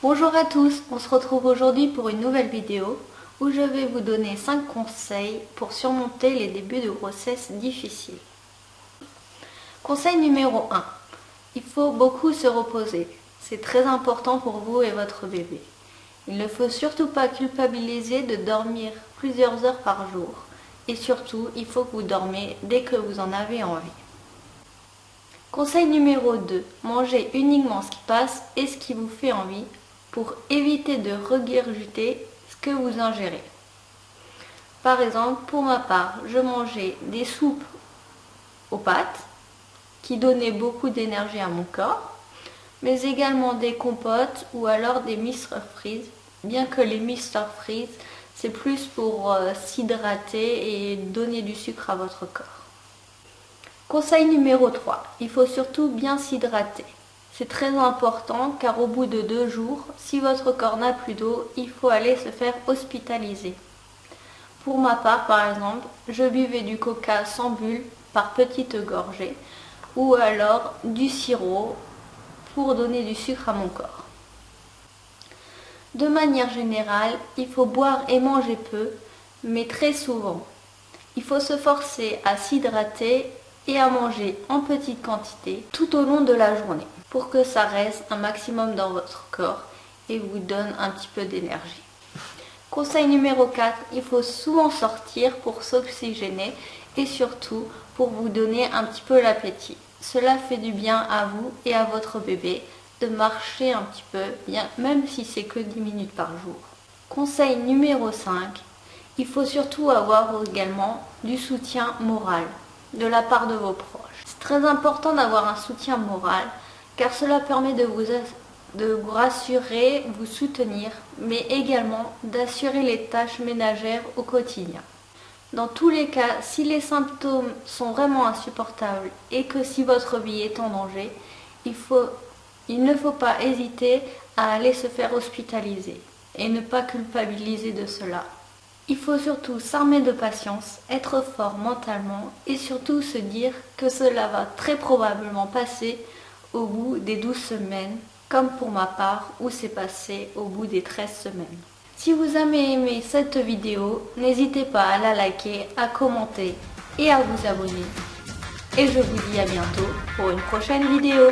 Bonjour à tous, on se retrouve aujourd'hui pour une nouvelle vidéo où je vais vous donner 5 conseils pour surmonter les débuts de grossesse difficiles. Conseil numéro 1. Il faut beaucoup se reposer. C'est très important pour vous et votre bébé. Il ne faut surtout pas culpabiliser de dormir plusieurs heures par jour. Et surtout, il faut que vous dormiez dès que vous en avez envie. Conseil numéro 2. Mangez uniquement ce qui passe et ce qui vous fait envie pour éviter de regurgiter ce que vous ingérez. Par exemple, pour ma part, je mangeais des soupes aux pâtes qui donnaient beaucoup d'énergie à mon corps, mais également des compotes ou alors des Mr Freeze, bien que les Mr Freeze, c'est plus pour s'hydrater et donner du sucre à votre corps. Conseil numéro 3. Il faut surtout bien s'hydrater. C'est très important car au bout de 2 jours, si votre corps n'a plus d'eau, il faut aller se faire hospitaliser. Pour ma part, par exemple, je buvais du coca sans bulle par petites gorgées ou alors du sirop pour donner du sucre à mon corps. De manière générale, il faut boire et manger peu, mais très souvent. Il faut se forcer à s'hydrater et à manger en petite quantité tout au long de la journée pour que ça reste un maximum dans votre corps et vous donne un petit peu d'énergie. Conseil numéro 4, il faut souvent sortir pour s'oxygéner et surtout pour vous donner un petit peu l'appétit. Cela fait du bien à vous et à votre bébé de marcher un petit peu, bien, même si c'est que 10 minutes par jour. Conseil numéro 5, il faut surtout avoir également du soutien moral de la part de vos proches. C'est très important d'avoir un soutien moral car cela permet de vous rassurer, vous soutenir, mais également d'assurer les tâches ménagères au quotidien. Dans tous les cas, si les symptômes sont vraiment insupportables et que si votre vie est en danger, il ne faut pas hésiter à aller se faire hospitaliser et ne pas culpabiliser de cela. Il faut surtout s'armer de patience, être fort mentalement et surtout se dire que cela va très probablement passer au bout des 12 semaines, comme pour ma part où c'est passé au bout des 13 semaines. Si vous avez aimé cette vidéo, n'hésitez pas à la liker, à commenter et à vous abonner. Et je vous dis à bientôt pour une prochaine vidéo.